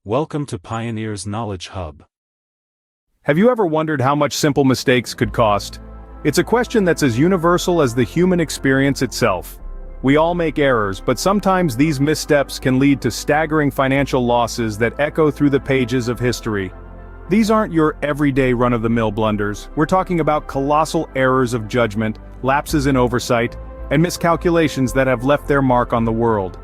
Welcome to Pioneer's Knowledge Hub. Have you ever wondered how much simple mistakes could cost? It's a question that's as universal as the human experience itself. We all make errors, but sometimes these missteps can lead to staggering financial losses that echo through the pages of history. These aren't your everyday run-of-the-mill blunders. We're talking about colossal errors of judgment, lapses in oversight, and miscalculations that have left their mark on the world.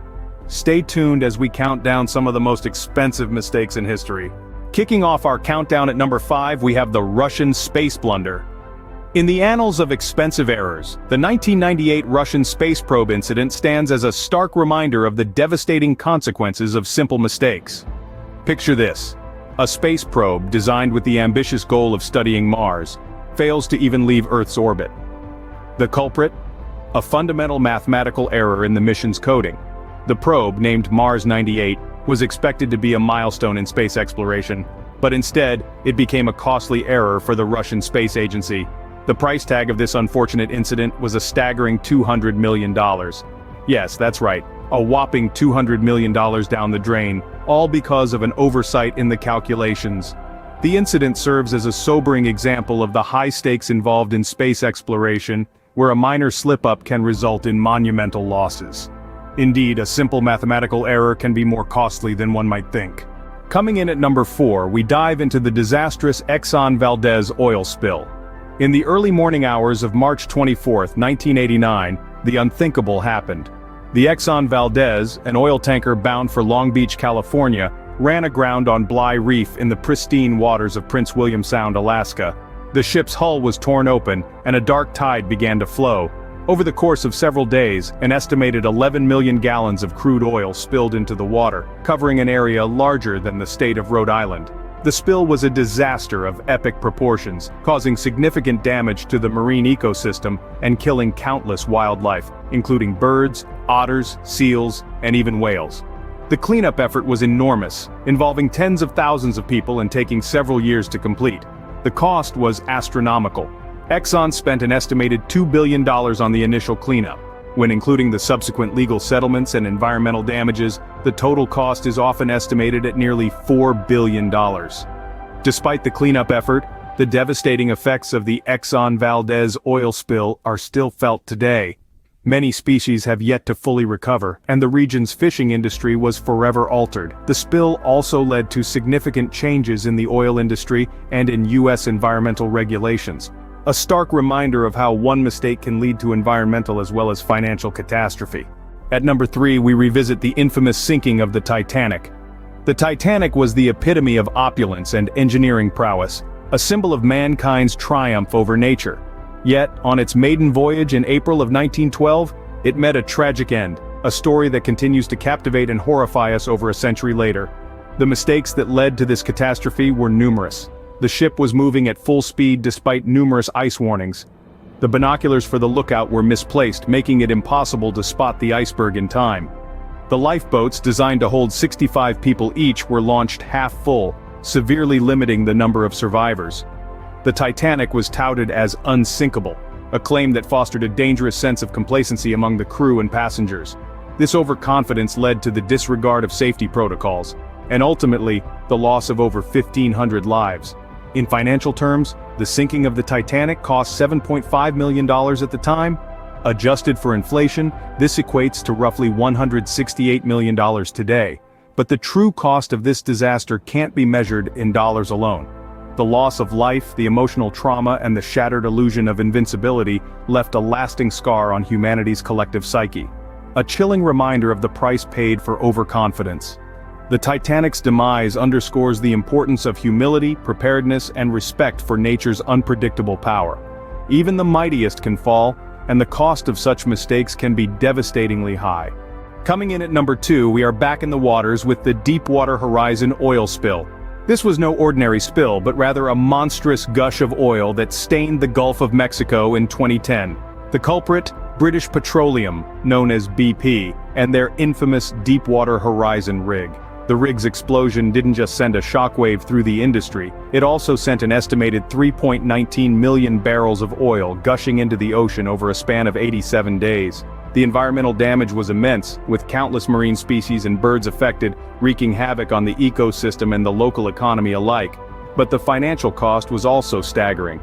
Stay tuned as we count down some of the most expensive mistakes in history. Kicking off our countdown at number 5, we have the Russian space blunder. In the annals of expensive errors, the 1998 Russian space probe incident stands as a stark reminder of the devastating consequences of simple mistakes. Picture this: a space probe designed with the ambitious goal of studying Mars fails to even leave Earth's orbit. The culprit? A fundamental mathematical error in the mission's coding. The probe, named Mars 98, was expected to be a milestone in space exploration, but instead, it became a costly error for the Russian Space Agency. The price tag of this unfortunate incident was a staggering $200 million. Yes, that's right, a whopping $200 million down the drain, all because of an oversight in the calculations. The incident serves as a sobering example of the high stakes involved in space exploration, where a minor slip-up can result in monumental losses. Indeed, a simple mathematical error can be more costly than one might think. Coming in at number 4, we dive into the disastrous Exxon Valdez oil spill. In the early morning hours of March 24, 1989, the unthinkable happened. The Exxon Valdez, an oil tanker bound for Long Beach, California, ran aground on Bligh Reef in the pristine waters of Prince William Sound, Alaska. The ship's hull was torn open, and a dark tide began to flow. Over the course of several days, an estimated 11 million gallons of crude oil spilled into the water, covering an area larger than the state of Rhode Island. The spill was a disaster of epic proportions, causing significant damage to the marine ecosystem and killing countless wildlife, including birds, otters, seals, and even whales. The cleanup effort was enormous, involving tens of thousands of people and taking several years to complete. The cost was astronomical. Exxon spent an estimated $2 billion on the initial cleanup. When including the subsequent legal settlements and environmental damages, the total cost is often estimated at nearly $4 billion. Despite the cleanup effort, the devastating effects of the Exxon Valdez oil spill are still felt today. Many species have yet to fully recover, and the region's fishing industry was forever altered. The spill also led to significant changes in the oil industry and in U.S. environmental regulations. A stark reminder of how one mistake can lead to environmental as well as financial catastrophe. At number 3, we revisit the infamous sinking of the Titanic. The Titanic was the epitome of opulence and engineering prowess, a symbol of mankind's triumph over nature. Yet, on its maiden voyage in April of 1912, it met a tragic end, a story that continues to captivate and horrify us over a century later. The mistakes that led to this catastrophe were numerous. The ship was moving at full speed despite numerous ice warnings. The binoculars for the lookout were misplaced, making it impossible to spot the iceberg in time. The lifeboats, designed to hold 65 people each, were launched half full, severely limiting the number of survivors. The Titanic was touted as unsinkable, a claim that fostered a dangerous sense of complacency among the crew and passengers. This overconfidence led to the disregard of safety protocols, and ultimately, the loss of over 1,500 lives. In financial terms, the sinking of the Titanic cost $7.5 million at the time. Adjusted for inflation, this equates to roughly $168 million today. But the true cost of this disaster can't be measured in dollars alone. The loss of life, the emotional trauma, and the shattered illusion of invincibility left a lasting scar on humanity's collective psyche. A chilling reminder of the price paid for overconfidence. The Titanic's demise underscores the importance of humility, preparedness, and respect for nature's unpredictable power. Even the mightiest can fall, and the cost of such mistakes can be devastatingly high. Coming in at number 2, we are back in the waters with the Deepwater Horizon oil spill. This was no ordinary spill, but rather a monstrous gush of oil that stained the Gulf of Mexico in 2010. The culprit? British Petroleum, known as BP, and their infamous Deepwater Horizon rig. The rig's explosion didn't just send a shockwave through the industry, it also sent an estimated 3.19 million barrels of oil gushing into the ocean over a span of 87 days. The environmental damage was immense, with countless marine species and birds affected, wreaking havoc on the ecosystem and the local economy alike. But the financial cost was also staggering.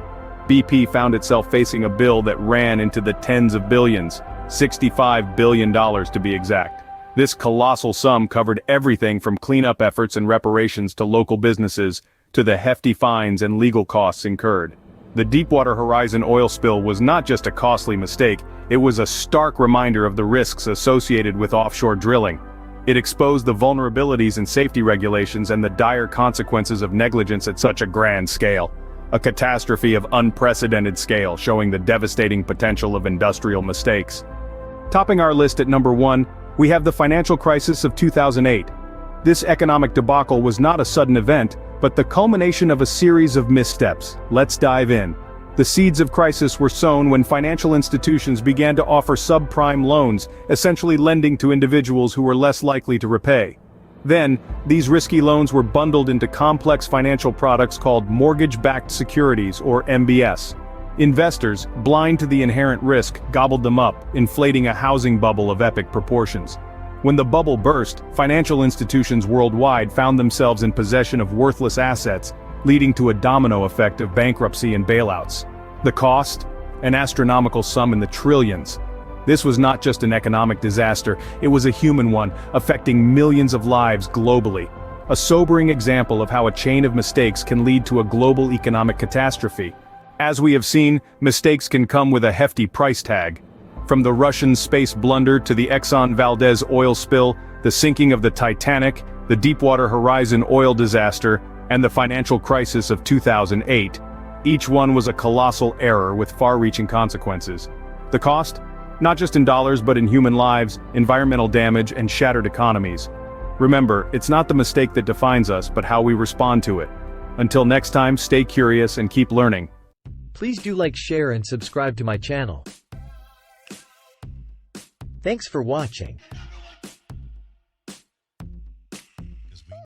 BP found itself facing a bill that ran into the tens of billions, $65 billion to be exact. This colossal sum covered everything from cleanup efforts and reparations to local businesses, to the hefty fines and legal costs incurred. The Deepwater Horizon oil spill was not just a costly mistake, it was a stark reminder of the risks associated with offshore drilling. It exposed the vulnerabilities in safety regulations and the dire consequences of negligence at such a grand scale. A catastrophe of unprecedented scale, showing the devastating potential of industrial mistakes. Topping our list at number 1, we have the financial crisis of 2008. This economic debacle was not a sudden event, but the culmination of a series of missteps. Let's dive in. The seeds of crisis were sown when financial institutions began to offer subprime loans, essentially lending to individuals who were less likely to repay. Then, these risky loans were bundled into complex financial products called mortgage-backed securities, or MBS. Investors, blind to the inherent risk, gobbled them up, inflating a housing bubble of epic proportions. When the bubble burst, financial institutions worldwide found themselves in possession of worthless assets, leading to a domino effect of bankruptcy and bailouts. The cost? An astronomical sum in the trillions. This was not just an economic disaster, it was a human one, affecting millions of lives globally. A sobering example of how a chain of mistakes can lead to a global economic catastrophe. As we have seen, mistakes can come with a hefty price tag. From the Russian space blunder to the Exxon Valdez oil spill, the sinking of the Titanic, the Deepwater Horizon oil disaster, and the financial crisis of 2008, each one was a colossal error with far-reaching consequences. The cost? Not just in dollars but in human lives, environmental damage, and shattered economies. Remember, it's not the mistake that defines us, but how we respond to it. Until next time, stay curious and keep learning. Please do like, share, and subscribe to my channel. Thanks for watching.